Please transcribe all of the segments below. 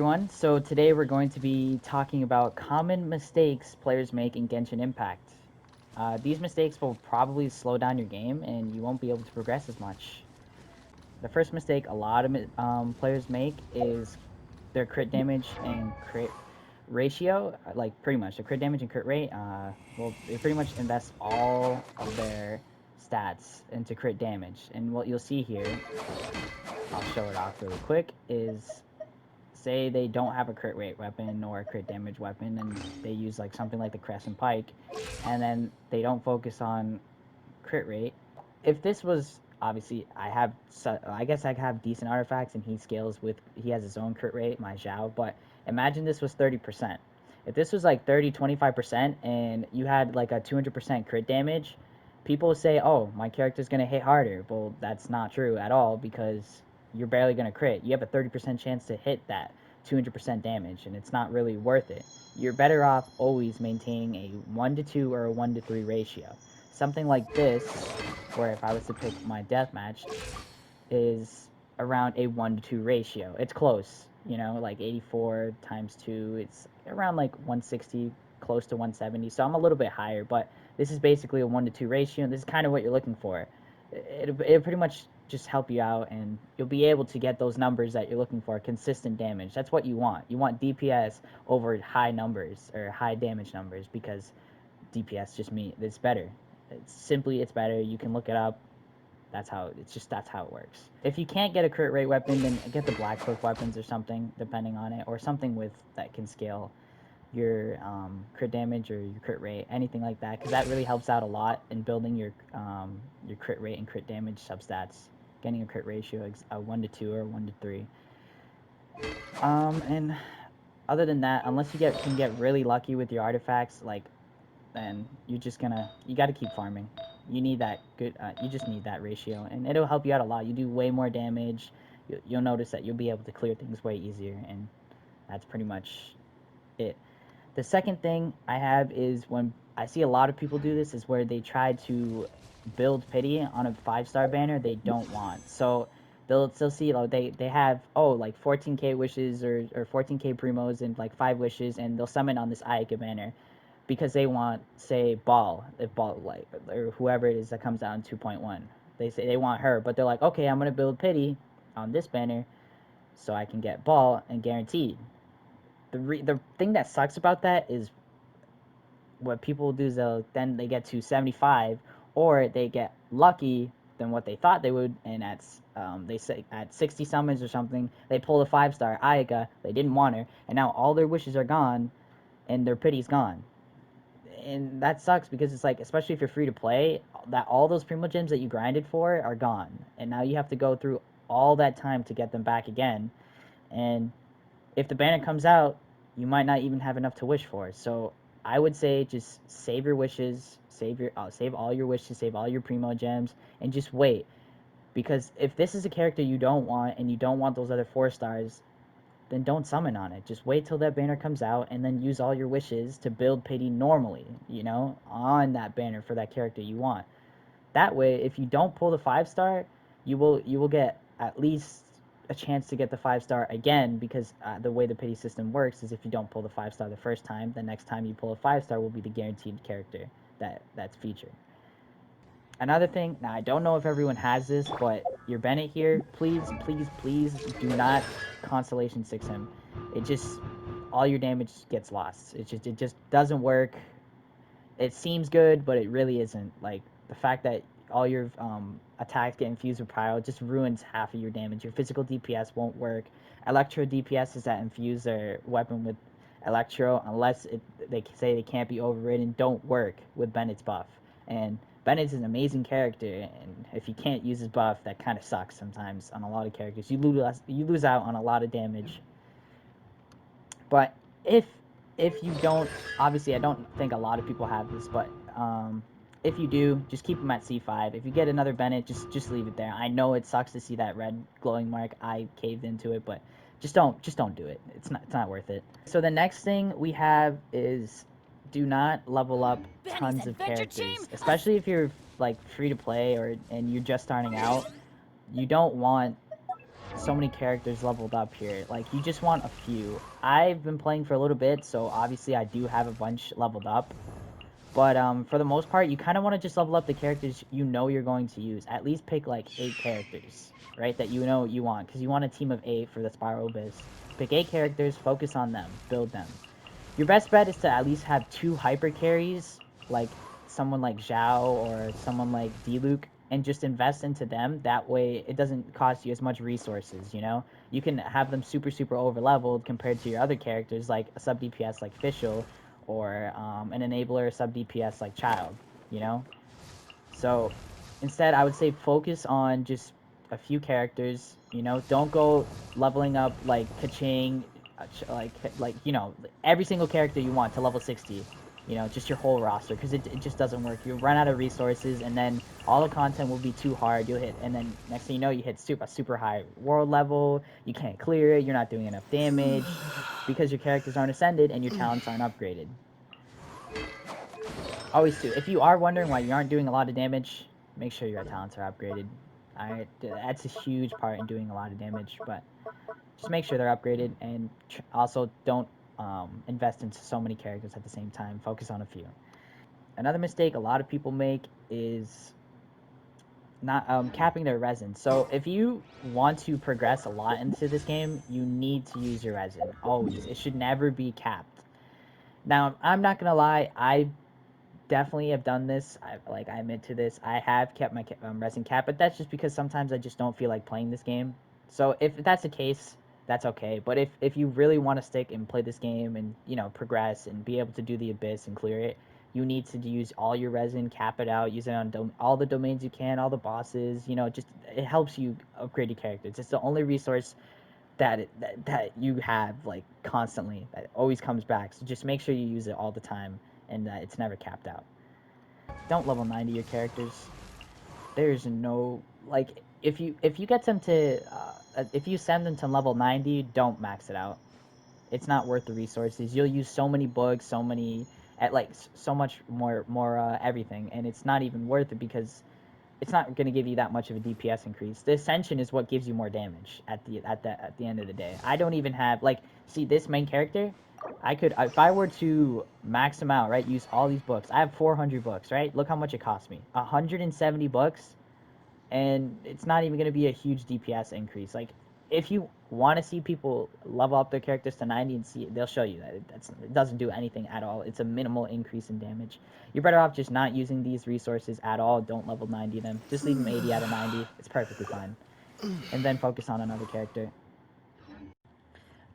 everyone. So today we're going to be talking about common mistakes players make in Genshin Impact. These mistakes will probably slow down your game and you won't be able to progress as much. The first mistake a lot of players make is their crit damage and crit ratio. Like pretty much the crit damage and crit rate. Well, they pretty much invest all of their stats into crit damage. And what you'll see here, I'll show it off really quick, is say they don't have a crit rate weapon or a crit damage weapon and they use like something like the Crescent Pike, and then they don't focus on crit rate. If this was obviously I guess I have decent artifacts and he has his own crit rate, my Zhao, but imagine this was 30%. If this was like 30-25% and you had like a 200% crit damage, people would say, "Oh, my character's going to hit harder." Well, that's not true at all because you're barely going to crit. You have a 30% chance to hit that 200% damage, and it's not really worth it. You're better off always maintaining a 1 to 2 or a 1 to 3 ratio. Something like this, where if I was to pick my deathmatch, is around a 1 to 2 ratio. It's close, like 84 times 2, it's around like 160, close to 170. So I'm a little bit higher, but this is basically a 1 to 2 ratio, and this is kind of what you're looking for. It pretty much just help you out, and you'll be able to get those numbers that you're looking for, consistent damage. That's what you want. You want DPS over high numbers or high damage numbers because DPS just it's better. It's better. You can look it up. That's how it works. If you can't get a crit rate weapon, then get the black cloak weapons or something, depending on it, or something with that can scale your crit damage or your crit rate, anything like that, because that really helps out a lot in building your crit rate and crit damage substats. Getting a crit ratio a 1 to 2 or 1 to 3. And other than that, unless you can get really lucky with your artifacts, like, then you got to keep farming. You need that you just need that ratio, and it'll help you out a lot. You do way more damage. You'll notice that you'll be able to clear things way easier, and that's pretty much it. The second thing I have is when I see a lot of people do this is where they try to build pity on a 5-star banner they don't want. So they'll still see, like, they have, oh, like 14k wishes or 14k primos and like 5 wishes, and they'll summon on this Ayaka banner because they want, say, Ball, like, or whoever it is that comes out in 2.1. They say they want her, but they're like, okay, I'm gonna build pity on this banner so I can get Ball and guaranteed. The thing that sucks about that is what people do is then they get to 75, or they get lucky than what they thought they would, and they say at 60 summons or something, they pull a 5-star Ayaka. They didn't want her, and now all their wishes are gone, and their pity's gone. And that sucks because it's like, especially if you're free to play, that all those primo gems that you grinded for are gone, and now you have to go through all that time to get them back again. And if the banner comes out, you might not even have enough to wish for. So I would say just save your wishes, save all your wishes, save all your primo gems, and just wait. Because if this is a character you don't want and you don't want those other 4-stars, then don't summon on it. Just wait till that banner comes out and then use all your wishes to build pity normally, on that banner for that character you want. That way, if you don't pull the 5-star, you will get at least a chance to get the 5-star again, because the way the pity system works is if you don't pull the 5-star the first time, the next time you pull a 5-star will be the guaranteed character that's featured. Another thing, now I don't know if everyone has this, but your Bennett here, please, please, please do not Constellation 6 him. It just, all your damage gets lost. It just doesn't work. It seems good, but it really isn't. Like, the fact that all your attacks get infused with pyro just ruins half of your damage. Your physical DPS won't work. Electro DPS is that infuse their weapon with Electro, unless they say they can't be overridden, don't work with Bennett's buff. And Bennett's an amazing character, and if you can't use his buff, that kind of sucks sometimes on a lot of characters. You lose out on a lot of damage. But if you don't, obviously I don't think a lot of people have this, but if you do, just keep them at C5. If you get another Bennett, just leave it there. I know it sucks to see that red glowing mark. I caved into it, but just don't do it. It's not worth it. So the next thing we have is, do not level up tons of characters, especially if you're like free to play and you're just starting out. You don't want so many characters leveled up here. Like, you just want a few. I've been playing for a little bit, so obviously I do have a bunch leveled up. But for the most part, you kind of want to just level up the characters you know you're going to use. At least pick like 8 characters, right? That you know you want, because you want a team of 8 for the Spiral Abyss. Pick 8 characters, focus on them, build them. Your best bet is to at least have 2 hyper carries, like someone like Zhao or someone like Diluc, and just invest into them. That way, it doesn't cost you as much resources. You can have them super over leveled compared to your other characters, like a sub DPS like Fischl, or an enabler sub DPS like Child. You know, so instead, I would say focus on just a few characters. Don't go leveling up like Kaching, like every single character you want to level 60. Just your whole roster, because it just doesn't work. You run out of resources, and then all the content will be too hard. You'll hit, and then next thing you know, you hit super high world level. You can't clear it. You're not doing enough damage because your characters aren't ascended and your talents aren't upgraded. Always too. If you are wondering why you aren't doing a lot of damage, make sure your talents are upgraded. Alright, that's a huge part in doing a lot of damage, but just make sure they're upgraded, and also don't invest into so many characters at the same time. Focus on a few. Another mistake a lot of people make is not capping their resin. So if you want to progress a lot into this game, you need to use your resin always. It should never be capped. Now, I'm not gonna lie, I definitely have done this. I admit to this. I have kept my resin cap, but that's just because sometimes I just don't feel like playing this game. So if that's the case, that's okay. But if you really want to stick and play this game and progress and be able to do the abyss and clear it, you need to use all your resin, cap it out, use it on all the domains you can, all the bosses. Just it helps you upgrade your characters. It's the only resource that you have like constantly that always comes back. So just make sure you use it all the time and that it's never capped out. Don't level 90 your characters. There's no like if you get them to if you send them to level 90, don't max it out. It's not worth the resources. You'll use so many books, so many at like so much more everything, and it's not even worth it because it's not going to give you that much of a DPS increase. The ascension is what gives you more damage at the end of the day. I don't even have like see this main character. I could if I were to max them out, right? Use all these books. I have 400 books, right? Look how much it cost me. 170 books, and it's not even going to be a huge DPS increase. Like if you want to see people level up their characters to 90 and see, they'll show you that it doesn't do anything at all. It's a minimal increase in damage. You're better off just not using these resources at all. Don't level 90 them. Just leave them 80 out of 90. It's perfectly fine. And then focus on another character.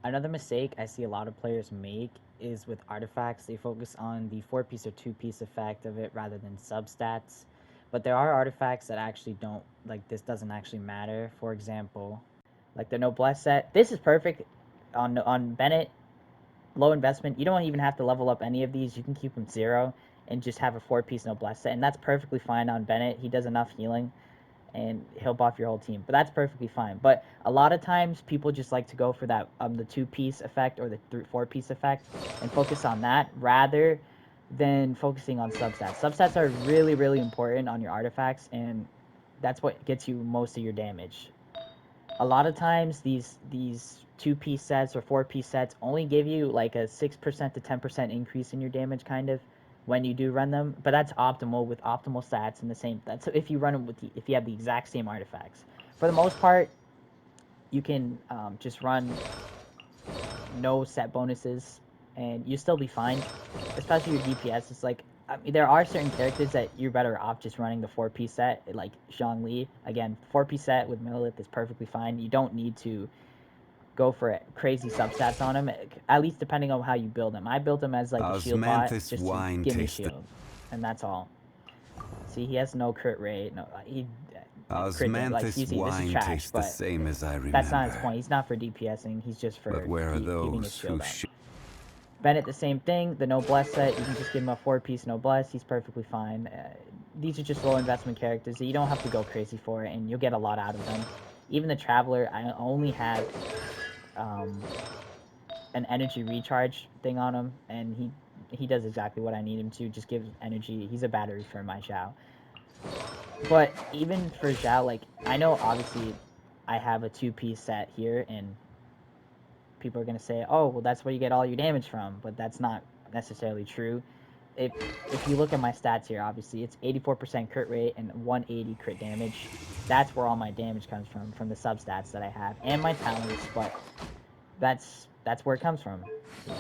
Another mistake I see a lot of players make is with artifacts. They focus on the 4-piece or 2-piece effect of it rather than substats. But there are artifacts that actually don't, like, this doesn't actually matter. For example, like the Noblesse set. This is perfect on Bennett. Low investment. You don't even have to level up any of these. You can keep them 0 and just have a 4-piece Noblesse set. And that's perfectly fine on Bennett. He does enough healing and he'll buff your whole team. But that's perfectly fine. But a lot of times people just like to go for that the 2-piece effect or the 4-piece effect and focus on that rather than focusing on substats. Substats are really important on your artifacts, and that's what gets you most of your damage. A lot of times these 2-piece sets or 4-piece sets only give you like a 6% to 10% increase in your damage kind of when you do run them, but that's optimal with optimal stats and the same. That's if you run them if you have the exact same artifacts. For the most part, you can just run no set bonuses and you still be fine, especially your DPS. It's like there are certain characters that you're better off just running the 4-piece set, like Zhongli. Again, 4-piece set with Millilith is perfectly fine. You don't need to go for crazy substats on him, at least depending on how you build him. I built him as like a shield bot just to give me shield, and that's all. See, he has no crit rate. No, he crit damage. Like you see, this is trash, but same as I remember. that's not his point. He's not for DPSing. He's just for keeping his shield up. Bennett, the same thing. The Noblesse set, you can just give him a 4-piece Noblesse. He's perfectly fine. These are just low investment characters that you don't have to go crazy for, and you'll get a lot out of them. Even the Traveler, I only have an energy recharge thing on him, and he does exactly what I need him to. Just gives energy. He's a battery for my Zhao. But even for Zhao, like I know obviously I have a 2-piece set here, and people are gonna say, "Oh, well, that's where you get all your damage from," but that's not necessarily true. If if you look at my stats here, obviously it's 84% crit rate and 180 crit damage. That's where all my damage comes from the substats that I have and my talents. But that's where it comes from.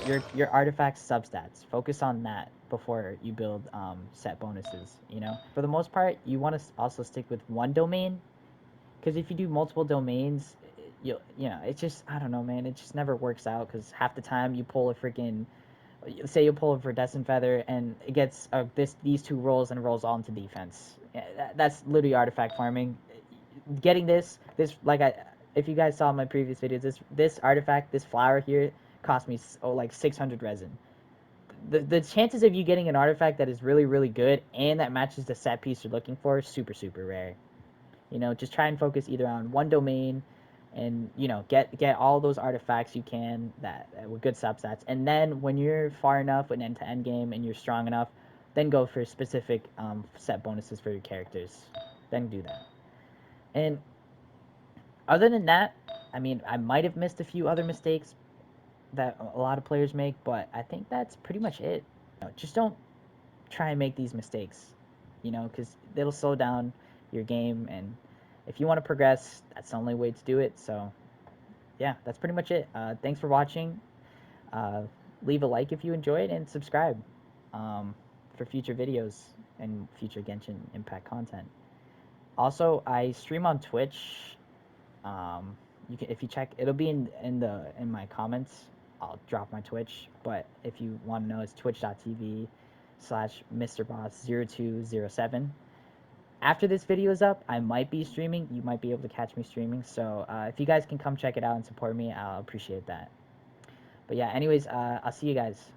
Your artifact substats. Focus on that before you build set bonuses. For the most part, you want to also stick with one domain, because if you do multiple domains, it's just, I don't know, man. It just never works out, because half the time you pull a freaking, say you pull a Verdescent Feather and it gets these two rolls and rolls all into defense. Yeah, that's literally artifact farming. Getting this like I if you guys saw my previous videos, this artifact, this flower here, cost me like 600 resin. The chances of you getting an artifact that is really really good and that matches the set piece you're looking for is super super rare. Just try and focus either on one domain, and get all those artifacts you can that with good substats, and then when you're far enough with end to end game and you're strong enough, then go for specific set bonuses for your characters. Then do that. And other than that, I mean, I might have missed a few other mistakes that a lot of players make, but I think that's pretty much it. Just don't try and make these mistakes, because it'll slow down your game. And if you want to progress, that's the only way to do it. So, yeah, that's pretty much it. Thanks for watching. Uh, Leave a like if you enjoyed, and subscribe for future videos and future Genshin Impact content. Also, I stream on Twitch. You can, if you check, it'll be in my comments. I'll drop my Twitch. But if you want to know, it's twitch.tv/MrBoss0207. After this video is up, I might be streaming. You might be able to catch me streaming. So if you guys can come check it out and support me, I'll appreciate that. But yeah, anyways, I'll see you guys.